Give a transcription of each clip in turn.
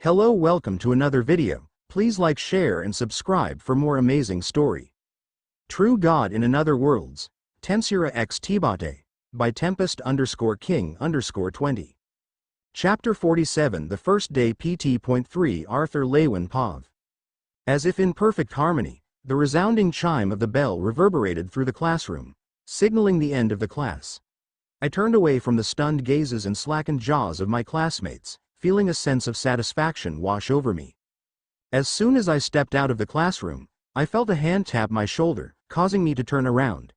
Hello, welcome to another video. Please like, share and subscribe for more amazing story. True God in Another Worlds, Tensura x Tbate, by Tempest_King_20. Chapter 47, The First Day PT.3 Arthur Lewin Pav. As if in perfect harmony, the resounding chime of the bell reverberated through the classroom, signaling the end of the class. I turned away from the stunned gazes and slackened jaws of my classmates, feeling a sense of satisfaction wash over me. As soon as I stepped out of the classroom, I felt a hand tap my shoulder, causing me to turn around.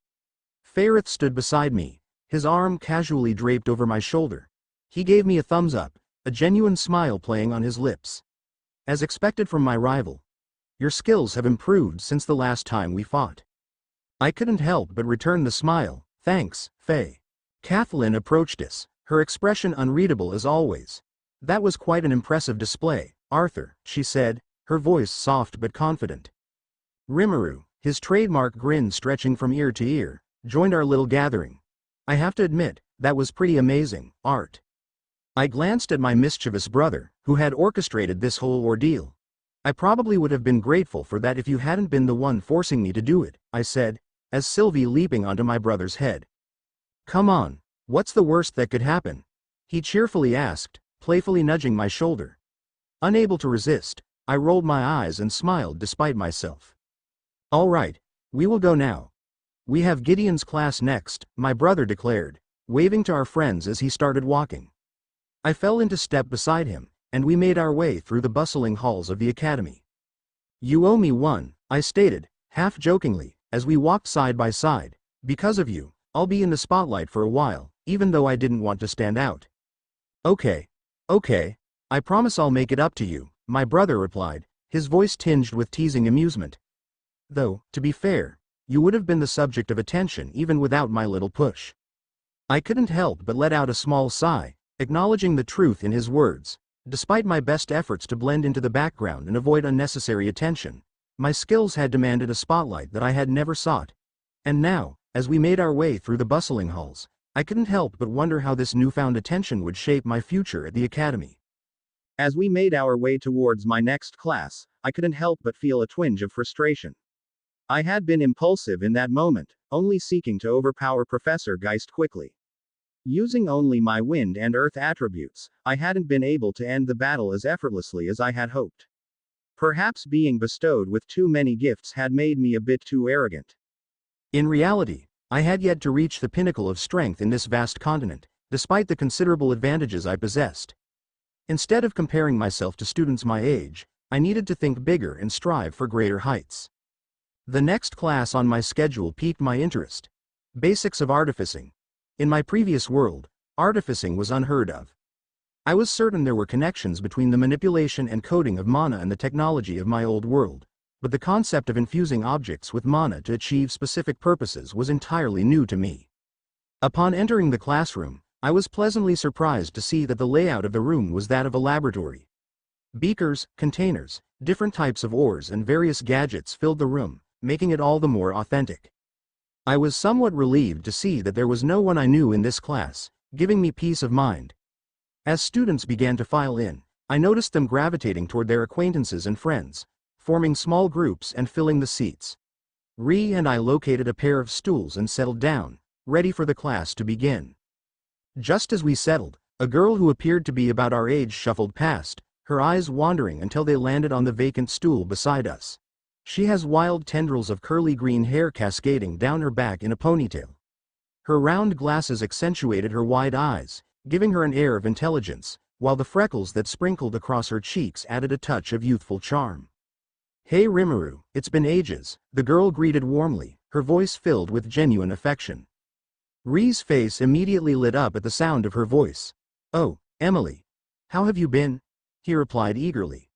Fairith stood beside me, his arm casually draped over my shoulder. He gave me a thumbs up, a genuine smile playing on his lips. As expected from my rival, your skills have improved since the last time we fought. I couldn't help but return the smile. Thanks, Faye. Kathleen approached us, her expression unreadable as always. That was quite an impressive display, Arthur, she said, her voice soft but confident. Rimuru, his trademark grin stretching from ear to ear, joined our little gathering. I have to admit, that was pretty amazing, Art. I glanced at my mischievous brother, who had orchestrated this whole ordeal. I probably would have been grateful for that if you hadn't been the one forcing me to do it, I said, as Sylvie leaping onto my brother's head. Come on, what's the worst that could happen? He cheerfully asked, playfully nudging my shoulder. Unable to resist, I rolled my eyes and smiled despite myself. All right, we will go now. We have Gideon's class next, my brother declared, waving to our friends as he started walking. I fell into step beside him, and we made our way through the bustling halls of the academy. You owe me one, I stated, half jokingly, as we walked side by side. Because of you, I'll be in the spotlight for a while, even though I didn't want to stand out. Okay, I promise I'll make it up to you, my brother replied, his voice tinged with teasing amusement. Though, to be fair, you would have been the subject of attention even without my little push. I couldn't help but let out a small sigh, acknowledging the truth in his words. Despite my best efforts to blend into the background and avoid unnecessary attention, my skills had demanded a spotlight that I had never sought. And now, as we made our way through the bustling halls, I couldn't help but wonder how this newfound attention would shape my future at the academy. As we made our way towards my next class, I couldn't help but feel a twinge of frustration. I had been impulsive in that moment, only seeking to overpower Professor Geist quickly. Using only my wind and earth attributes, I hadn't been able to end the battle as effortlessly as I had hoped. Perhaps being bestowed with too many gifts had made me a bit too arrogant. In reality, I had yet to reach the pinnacle of strength in this vast continent, despite the considerable advantages I possessed. Instead of comparing myself to students my age, I needed to think bigger and strive for greater heights. The next class on my schedule piqued my interest. Basics of Artificing. In my previous world, artificing was unheard of. I was certain there were connections between the manipulation and coding of mana and the technology of my old world, but the concept of infusing objects with mana to achieve specific purposes was entirely new to me. Upon entering the classroom, I was pleasantly surprised to see that the layout of the room was that of a laboratory. Beakers, containers, different types of ores and various gadgets filled the room, making it all the more authentic. I was somewhat relieved to see that there was no one I knew in this class, giving me peace of mind. As students began to file in, I noticed them gravitating toward their acquaintances and friends, forming small groups and filling the seats. Ree and I located a pair of stools and settled down, ready for the class to begin. Just as we settled, a girl who appeared to be about our age shuffled past, her eyes wandering until they landed on the vacant stool beside us. She has wild tendrils of curly green hair cascading down her back in a ponytail. Her round glasses accentuated her wide eyes, giving her an air of intelligence, while the freckles that sprinkled across her cheeks added a touch of youthful charm. Hey Rimuru, it's been ages, the girl greeted warmly, her voice filled with genuine affection. Ree's face immediately lit up at the sound of her voice. Oh, Emily. How have you been? He replied eagerly.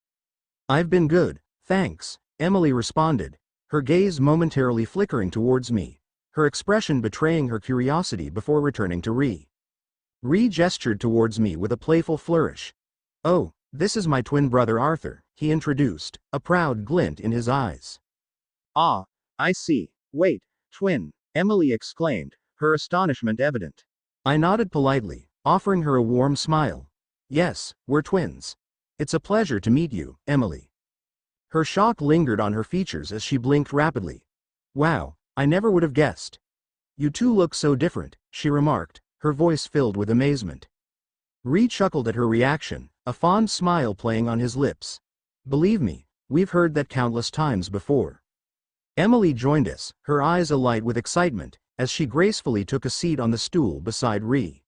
I've been good, thanks, Emily responded, her gaze momentarily flickering towards me, her expression betraying her curiosity before returning to Ree. Ree gestured towards me with a playful flourish. Oh, this is my twin brother Arthur, he introduced, a proud glint in his eyes. Ah, I see. Wait, twin, Emily exclaimed, her astonishment evident. I nodded politely, offering her a warm smile. Yes, we're twins. It's a pleasure to meet you, Emily. Her shock lingered on her features as she blinked rapidly. Wow, I never would have guessed. You two look so different, she remarked, her voice filled with amazement. Ri chuckled at her reaction, a fond smile playing on his lips. Believe me, we've heard that countless times before. Emily joined us, her eyes alight with excitement, as she gracefully took a seat on the stool beside Ri.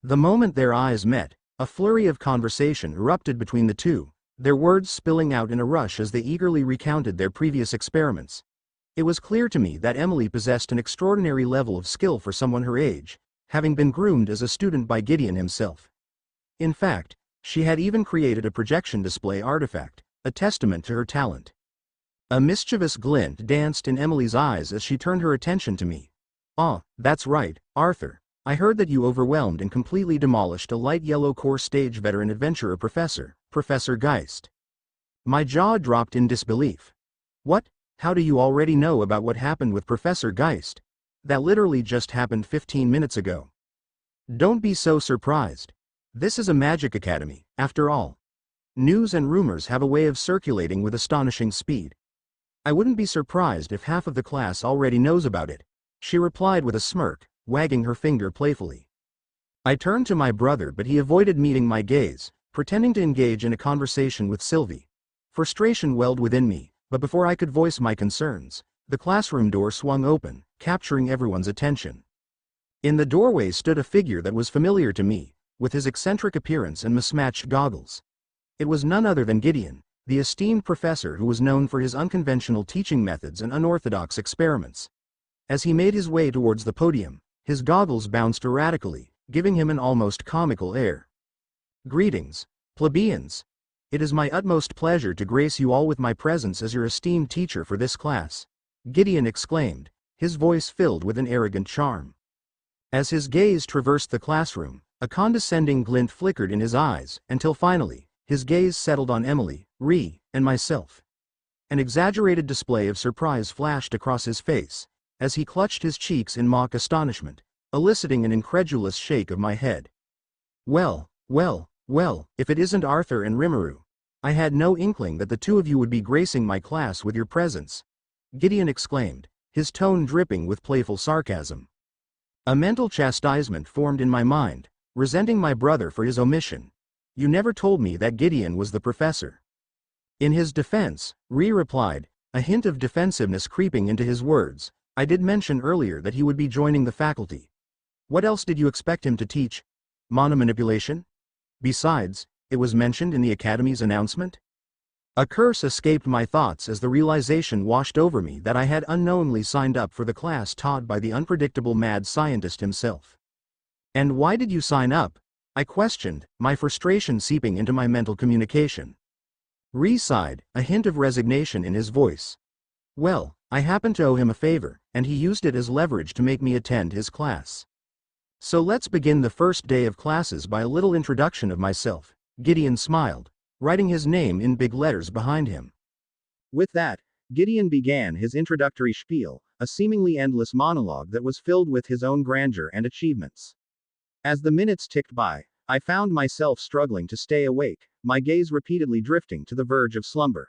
The moment their eyes met, a flurry of conversation erupted between the two, their words spilling out in a rush as they eagerly recounted their previous experiments. It was clear to me that Emily possessed an extraordinary level of skill for someone her age, having been groomed as a student by Gideon himself. In fact, she had even created a projection display artifact, a testament to her talent. A mischievous glint danced in Emily's eyes as she turned her attention to me. Ah, that's right, Arthur. I heard that you overwhelmed and completely demolished a light yellow core stage veteran adventurer professor, Professor Geist. My jaw dropped in disbelief. What? How do you already know about what happened with Professor Geist? That literally just happened 15 minutes ago. Don't be so surprised. This is a magic academy, after all. News and rumors have a way of circulating with astonishing speed. I wouldn't be surprised if half of the class already knows about it, she replied with a smirk, wagging her finger playfully. I turned to my brother, but he avoided meeting my gaze, pretending to engage in a conversation with Sylvie. Frustration welled within me, but before I could voice my concerns, the classroom door swung open, capturing everyone's attention. In the doorway stood a figure that was familiar to me, with his eccentric appearance and mismatched goggles. It was none other than Gideon, the esteemed professor who was known for his unconventional teaching methods and unorthodox experiments. As he made his way towards the podium, his goggles bounced erratically, giving him an almost comical air. Greetings, plebeians. It is my utmost pleasure to grace you all with my presence as your esteemed teacher for this class, Gideon exclaimed, his voice filled with an arrogant charm. As his gaze traversed the classroom, a condescending glint flickered in his eyes, until finally, his gaze settled on Emily, Ri, and myself. An exaggerated display of surprise flashed across his face, as he clutched his cheeks in mock astonishment, eliciting an incredulous shake of my head. Well, if it isn't Arthur and Rimuru. I had no inkling that the two of you would be gracing my class with your presence, Gideon exclaimed, his tone dripping with playful sarcasm. A mental chastisement formed in my mind, resenting my brother for his omission. You never told me that Gideon was the professor. In his defense, Ri replied, a hint of defensiveness creeping into his words. I did mention earlier that he would be joining the faculty. What else did you expect him to teach? Mana manipulation? Besides, it was mentioned in the academy's announcement? A curse escaped my thoughts as the realization washed over me that I had unknowingly signed up for the class taught by the unpredictable mad scientist himself. And why did you sign up? I questioned, my frustration seeping into my mental communication. Ri sighed, a hint of resignation in his voice. Well, I happened to owe him a favor, and he used it as leverage to make me attend his class. So let's begin the first day of classes by a little introduction of myself, Gideon smiled, writing his name in big letters behind him. With that, Gideon began his introductory spiel, a seemingly endless monologue that was filled with his own grandeur and achievements. As the minutes ticked by, I found myself struggling to stay awake, my gaze repeatedly drifting to the verge of slumber.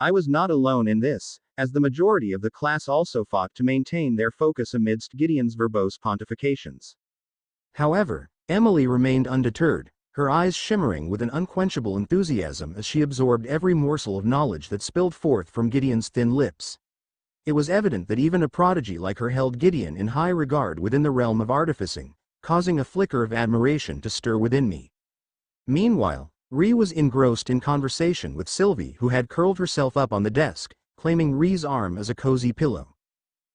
I was not alone in this, as the majority of the class also fought to maintain their focus amidst Gideon's verbose pontifications. However, Emily remained undeterred, her eyes shimmering with an unquenchable enthusiasm as she absorbed every morsel of knowledge that spilled forth from Gideon's thin lips. It was evident that even a prodigy like her held Gideon in high regard within the realm of artificing, causing a flicker of admiration to stir within me. Meanwhile, Ri was engrossed in conversation with Sylvie, who had curled herself up on the desk, claiming Ri's arm as a cozy pillow.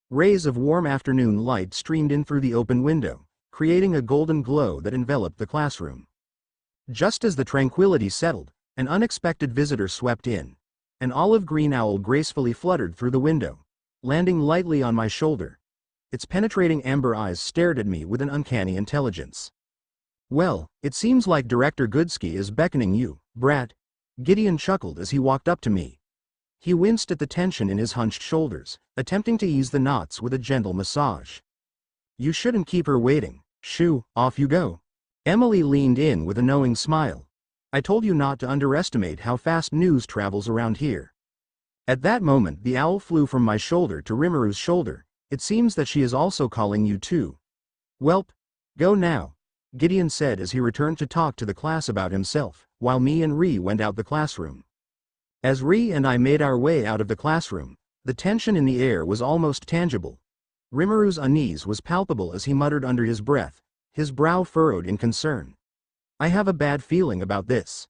Rays of warm afternoon light streamed in through the open window, creating a golden glow that enveloped the classroom. Just as the tranquility settled, an unexpected visitor swept in. An olive-green owl gracefully fluttered through the window, landing lightly on my shoulder. Its penetrating amber eyes stared at me with an uncanny intelligence. Well, it seems like Director Goodsky is beckoning you, brat. Gideon chuckled as he walked up to me. He winced at the tension in his hunched shoulders, attempting to ease the knots with a gentle massage. You shouldn't keep her waiting. Shoo, off you go. Emily leaned in with a knowing smile. I told you not to underestimate how fast news travels around here. At that moment the owl flew from my shoulder to Rimuru's shoulder. It seems that she is also calling you too. Welp, go now, Gideon said as he returned to talk to the class about himself, while me and Ri went out the classroom. As Ri and I made our way out of the classroom, the tension in the air was almost tangible. Rimuru's unease was palpable as he muttered under his breath, his brow furrowed in concern. I have a bad feeling about this.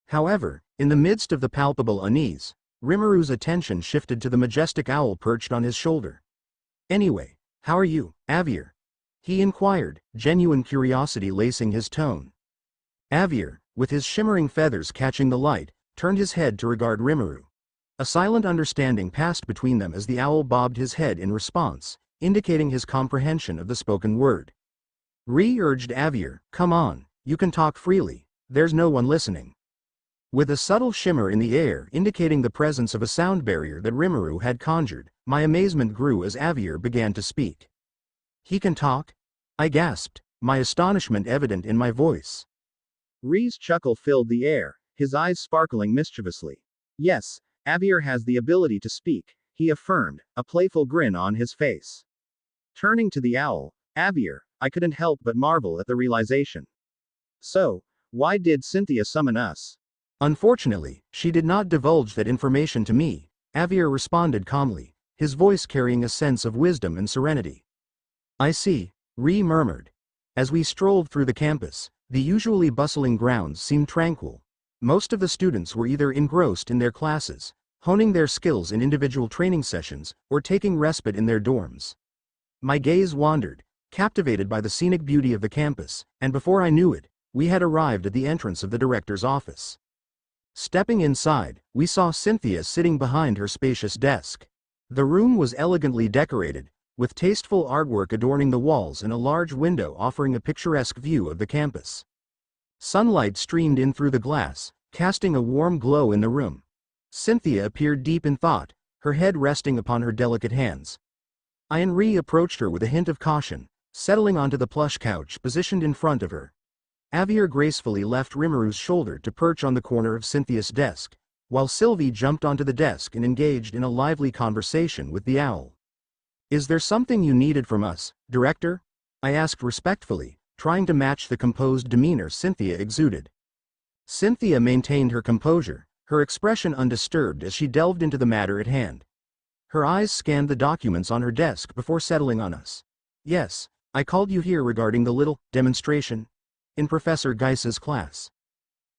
However, in the midst of the palpable unease, Rimuru's attention shifted to the majestic owl perched on his shoulder. Anyway, how are you, Avier? He inquired, genuine curiosity lacing his tone. Avier, with his shimmering feathers catching the light, turned his head to regard Rimuru. A silent understanding passed between them as the owl bobbed his head in response, indicating his comprehension of the spoken word. Ri urged Avier, come on, you can talk freely, there's no one listening. With a subtle shimmer in the air indicating the presence of a sound barrier that Rimuru had conjured, my amazement grew as Avier began to speak. He can talk? I gasped, my astonishment evident in my voice. Ri's chuckle filled the air, his eyes sparkling mischievously. Yes, Avier has the ability to speak, he affirmed, a playful grin on his face. Turning to the owl, Avier, I couldn't help but marvel at the realization. So, why did Cynthia summon us? Unfortunately, she did not divulge that information to me, Avier responded calmly, his voice carrying a sense of wisdom and serenity. I see, Ri murmured. As we strolled through the campus, the usually bustling grounds seemed tranquil. Most of the students were either engrossed in their classes, honing their skills in individual training sessions, or taking respite in their dorms. My gaze wandered, captivated by the scenic beauty of the campus, and before I knew it, we had arrived at the entrance of the director's office. Stepping inside, we saw Cynthia sitting behind her spacious desk. The room was elegantly decorated, with tasteful artwork adorning the walls and a large window offering a picturesque view of the campus. Sunlight streamed in through the glass, casting a warm glow in the room. Cynthia appeared deep in thought, her head resting upon her delicate hands. I and Ri approached her with a hint of caution, settling onto the plush couch positioned in front of her. Avier gracefully left Rimuru's shoulder to perch on the corner of Cynthia's desk, while Sylvie jumped onto the desk and engaged in a lively conversation with the owl. Is there something you needed from us, Director? I asked respectfully, trying to match the composed demeanor Cynthia exuded. Cynthia maintained her composure, her expression undisturbed as she delved into the matter at hand. Her eyes scanned the documents on her desk before settling on us. Yes, I called you here regarding the little demonstration in Professor Geiss's class.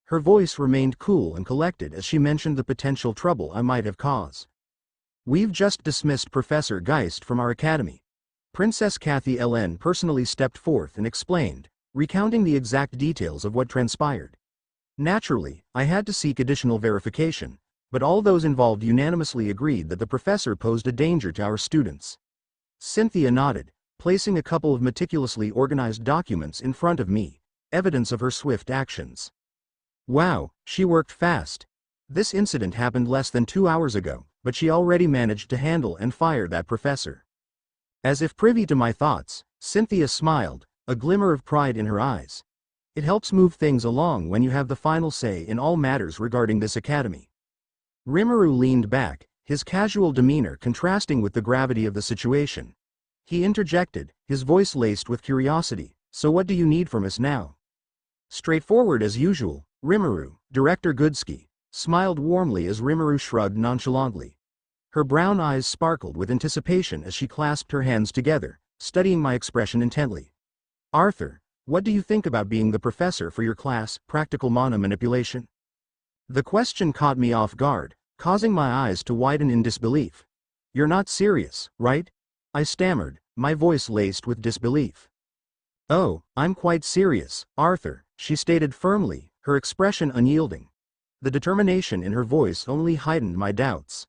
Her voice remained cool and collected as she mentioned the potential trouble I might have caused. We've just dismissed Professor Geist from our academy. Princess Kathy Ln personally stepped forth and explained, recounting the exact details of what transpired. Naturally, I had to seek additional verification, but all those involved unanimously agreed that the professor posed a danger to our students. Cynthia nodded, placing a couple of meticulously organized documents in front of me, evidence of her swift actions. Wow, she worked fast. This incident happened less than 2 hours ago, but she already managed to handle and fire that professor. As if privy to my thoughts, Cynthia smiled, a glimmer of pride in her eyes. It helps move things along when you have the final say in all matters regarding this academy. Rimuru leaned back, his casual demeanor contrasting with the gravity of the situation. He interjected, his voice laced with curiosity, so what do you need from us now? Straightforward as usual, Rimuru, Director Goodsky, smiled warmly as Rimuru shrugged nonchalantly. Her brown eyes sparkled with anticipation as she clasped her hands together, studying my expression intently. Arthur, what do you think about being the professor for your class, practical mana manipulation? The question caught me off guard, causing my eyes to widen in disbelief. You're not serious, right? I stammered, my voice laced with disbelief. Oh, I'm quite serious, Arthur, she stated firmly, her expression unyielding. The determination in her voice only heightened my doubts.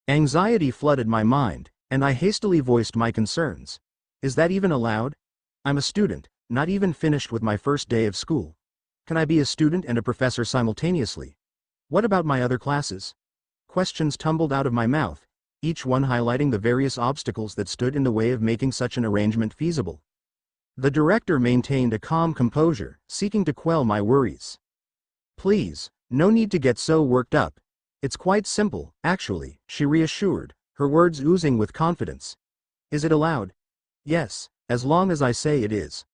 Anxiety flooded my mind, and I hastily voiced my concerns. Is that even allowed? I'm a student, not even finished with my first day of school. Can I be a student and a professor simultaneously? What about my other classes? Questions tumbled out of my mouth, each one highlighting the various obstacles that stood in the way of making such an arrangement feasible. The director maintained a calm composure, seeking to quell my worries. Please, no need to get so worked up. It's quite simple, actually, she reassured, her words oozing with confidence. Is it allowed? Yes, as long as I say it is.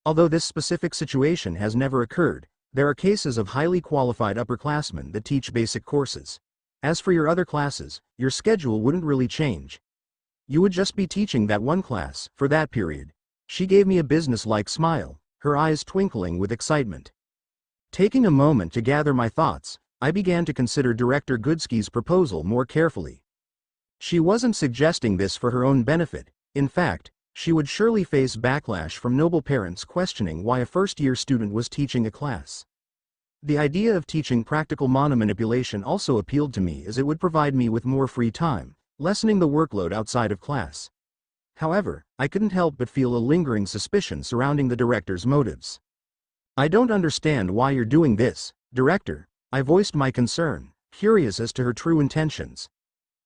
Although this specific situation has never occurred, there are cases of highly qualified upperclassmen that teach basic courses. As for your other classes, your schedule wouldn't really change. You would just be teaching that one class, for that period. She gave me a business-like smile, her eyes twinkling with excitement. Taking a moment to gather my thoughts, I began to consider Director Goodsky's proposal more carefully. She wasn't suggesting this for her own benefit. In fact, she would surely face backlash from noble parents questioning why a first-year student was teaching a class. The idea of teaching practical mana manipulation also appealed to me as it would provide me with more free time, lessening the workload outside of class. However, I couldn't help but feel a lingering suspicion surrounding the director's motives. I don't understand why you're doing this, Director, I voiced my concern, curious as to her true intentions.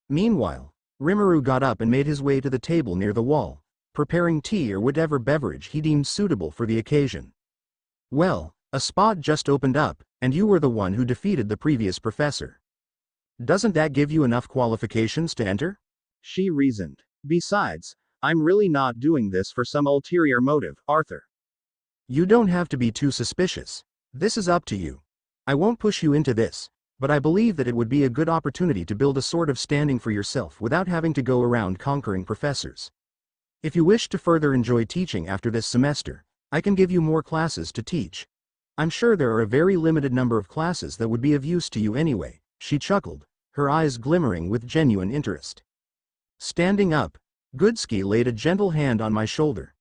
Meanwhile, Rimuru got up and made his way to the table near the wall, preparing tea or whatever beverage he deemed suitable for the occasion. Well, a spot just opened up, and you were the one who defeated the previous professor. Doesn't that give you enough qualifications to enter? She reasoned. Besides, I'm really not doing this for some ulterior motive, Arthur. You don't have to be too suspicious. This is up to you. I won't push you into this, but I believe that it would be a good opportunity to build a sort of standing for yourself without having to go around conquering professors. If you wish to further enjoy teaching after this semester, I can give you more classes to teach. I'm sure there are a very limited number of classes that would be of use to you anyway, she chuckled, her eyes glimmering with genuine interest. Standing up, Goodsky laid a gentle hand on my shoulder.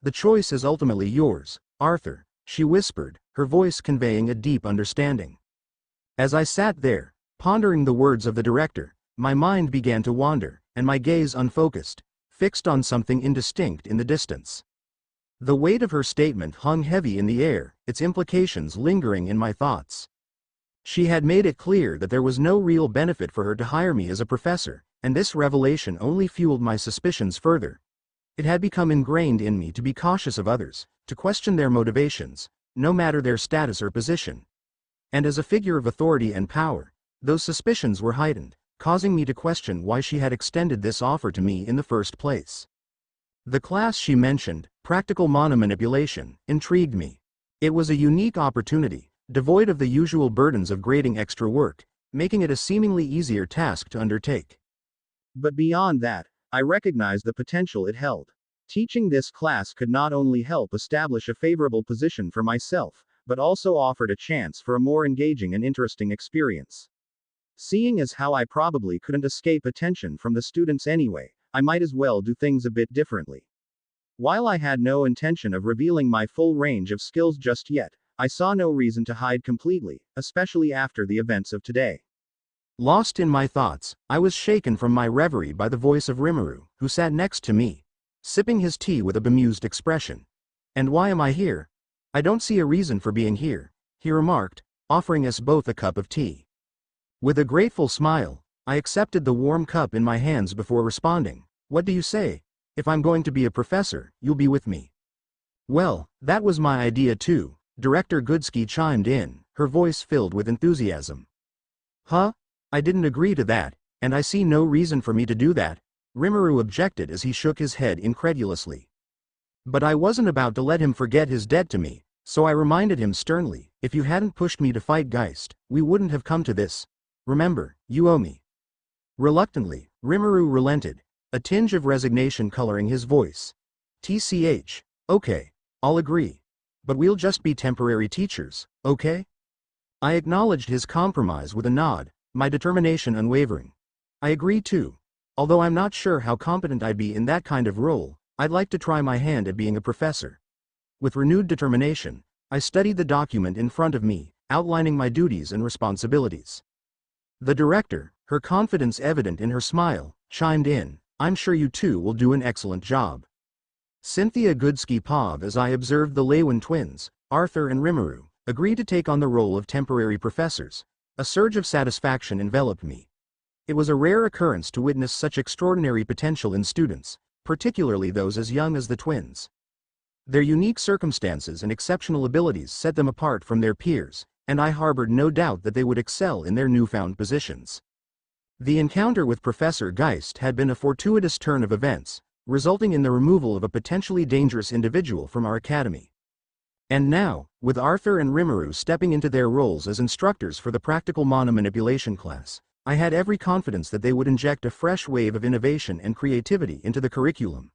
The choice is ultimately yours, Arthur, she whispered, her voice conveying a deep understanding. As I sat there, pondering the words of the director, my mind began to wander, and my gaze unfocused, fixed on something indistinct in the distance. The weight of her statement hung heavy in the air, its implications lingering in my thoughts. She had made it clear that there was no real benefit for her to hire me as a professor, and this revelation only fueled my suspicions further. It had become ingrained in me to be cautious of others, to question their motivations, no matter their status or position. And as a figure of authority and power, those suspicions were heightened, causing me to question why she had extended this offer to me in the first place. The class she mentioned, Practical Mana Manipulation, intrigued me. It was a unique opportunity, devoid of the usual burdens of grading extra work, making it a seemingly easier task to undertake. But beyond that, I recognized the potential it held. Teaching this class could not only help establish a favorable position for myself, but also offered a chance for a more engaging and interesting experience. Seeing as how I probably couldn't escape attention from the students anyway, I might as well do things a bit differently. While I had no intention of revealing my full range of skills just yet, I saw no reason to hide completely, especially after the events of today. Lost in my thoughts, I was shaken from my reverie by the voice of Rimuru, who sat next to me, sipping his tea with a bemused expression. And why am I here? I don't see a reason for being here, he remarked, offering us both a cup of tea. With a grateful smile, I accepted the warm cup in my hands before responding. What do you say? If I'm going to be a professor, you'll be with me. Well, that was my idea too, Director Goodsky chimed in, her voice filled with enthusiasm. Huh? I didn't agree to that, and I see no reason for me to do that, Rimuru objected as he shook his head incredulously. But I wasn't about to let him forget his debt to me, so I reminded him sternly, if you hadn't pushed me to fight Geist, we wouldn't have come to this. Remember, you owe me. Reluctantly, Rimuru relented, a tinge of resignation coloring his voice. TCH, okay, I'll agree. But we'll just be temporary teachers, okay? I acknowledged his compromise with a nod, my determination unwavering. I agree too. Although I'm not sure how competent I'd be in that kind of role, I'd like to try my hand at being a professor. With renewed determination, I studied the document in front of me, outlining my duties and responsibilities. The director, her confidence evident in her smile, chimed in, I'm sure you two will do an excellent job. Cynthia Goodsky-Pov, as I observed the Lewin twins, Arthur and Rimuru, agreed to take on the role of temporary professors. A surge of satisfaction enveloped me. It was a rare occurrence to witness such extraordinary potential in students, particularly those as young as the twins. Their unique circumstances and exceptional abilities set them apart from their peers, and I harbored no doubt that they would excel in their newfound positions. The encounter with Professor Geist had been a fortuitous turn of events, resulting in the removal of a potentially dangerous individual from our academy. And now, with Arthur and Rimuru stepping into their roles as instructors for the practical mana manipulation class, I had every confidence that they would inject a fresh wave of innovation and creativity into the curriculum.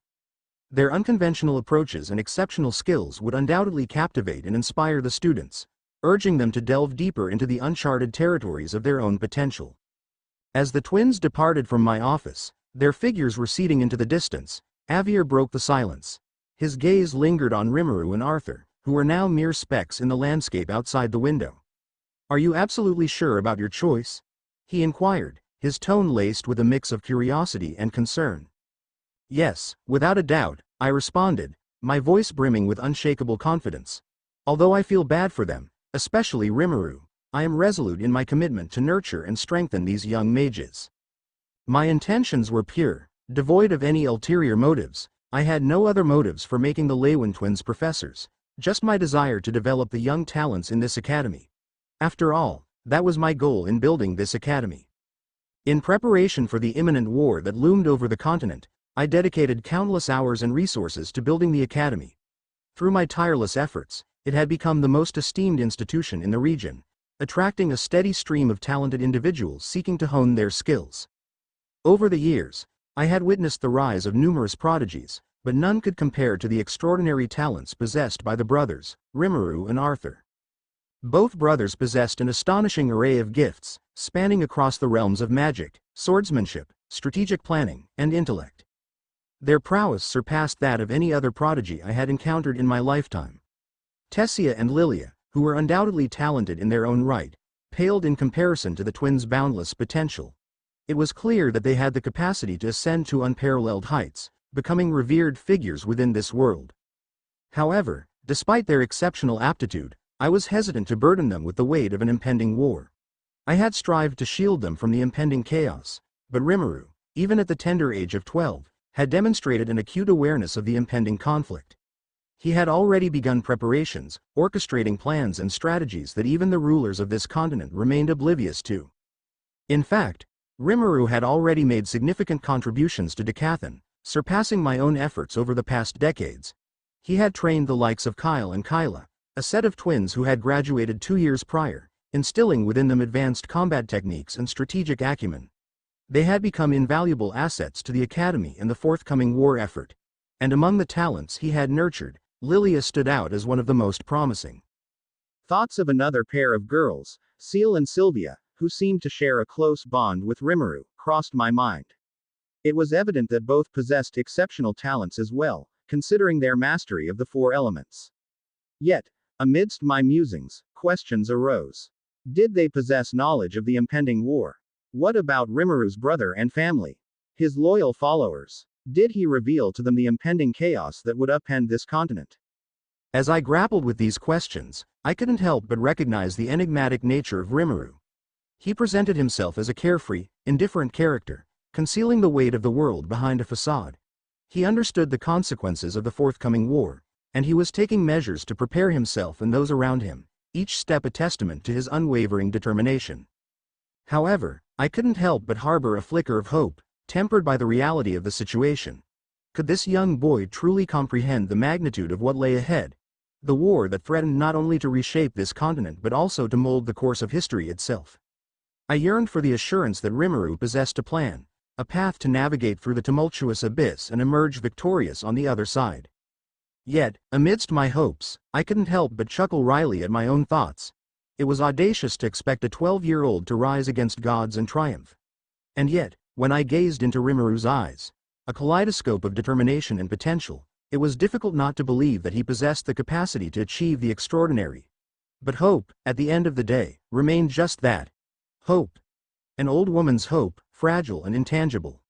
Their unconventional approaches and exceptional skills would undoubtedly captivate and inspire the students, urging them to delve deeper into the uncharted territories of their own potential. As the twins departed from my office, their figures receding into the distance, Avier broke the silence. His gaze lingered on Rimuru and Arthur, who were now mere specks in the landscape outside the window. "Are you absolutely sure about your choice?" he inquired, his tone laced with a mix of curiosity and concern. "Yes, without a doubt," I responded, my voice brimming with unshakable confidence. "Although I feel bad for them, especially Rimuru, I am resolute in my commitment to nurture and strengthen these young mages." My intentions were pure, devoid of any ulterior motives. I had no other motives for making the Lewin twins professors, just my desire to develop the young talents in this academy. After all, that was my goal in building this academy. In preparation for the imminent war that loomed over the continent, I dedicated countless hours and resources to building the academy. Through my tireless efforts, it had become the most esteemed institution in the region, attracting a steady stream of talented individuals seeking to hone their skills. Over the years, I had witnessed the rise of numerous prodigies, but none could compare to the extraordinary talents possessed by the brothers, Rimuru and Arthur. Both brothers possessed an astonishing array of gifts, spanning across the realms of magic, swordsmanship, strategic planning, and intellect. Their prowess surpassed that of any other prodigy I had encountered in my lifetime. Tessia and Lilia, who were undoubtedly talented in their own right, paled in comparison to the twins' boundless potential. It was clear that they had the capacity to ascend to unparalleled heights, becoming revered figures within this world. However, despite their exceptional aptitude, I was hesitant to burden them with the weight of an impending war. I had strived to shield them from the impending chaos, but Rimuru, even at the tender age of 12, had demonstrated an acute awareness of the impending conflict. He had already begun preparations, orchestrating plans and strategies that even the rulers of this continent remained oblivious to. In fact, Rimuru had already made significant contributions to Decathlon, surpassing my own efforts over the past decades. He had trained the likes of Kyle and Kyla, a set of twins who had graduated 2 years prior, instilling within them advanced combat techniques and strategic acumen. They had become invaluable assets to the academy and the forthcoming war effort. And among the talents he had nurtured, Lilia stood out as one of the most promising. Thoughts of another pair of girls, Seal and Sylvia, who seemed to share a close bond with Rimuru, crossed my mind. It was evident that both possessed exceptional talents as well, considering their mastery of the 4 elements. Yet, amidst my musings, questions arose. Did they possess knowledge of the impending war? What about Rimuru's brother and family? His loyal followers? Did he reveal to them the impending chaos that would upend this continent? As I grappled with these questions, I couldn't help but recognize the enigmatic nature of Rimuru. He presented himself as a carefree, indifferent character, concealing the weight of the world behind a facade. He understood the consequences of the forthcoming war, and he was taking measures to prepare himself and those around him, each step a testament to his unwavering determination. However, I couldn't help but harbor a flicker of hope, tempered by the reality of the situation. Could this young boy truly comprehend the magnitude of what lay ahead? The war that threatened not only to reshape this continent but also to mold the course of history itself. I yearned for the assurance that Rimuru possessed a plan, a path to navigate through the tumultuous abyss and emerge victorious on the other side. Yet, amidst my hopes, I couldn't help but chuckle wryly at my own thoughts. It was audacious to expect a 12-year-old to rise against gods and triumph. And yet, when I gazed into Rimuru's eyes, a kaleidoscope of determination and potential, it was difficult not to believe that he possessed the capacity to achieve the extraordinary. But hope, at the end of the day, remained just that. Hope. An old woman's hope, fragile and intangible.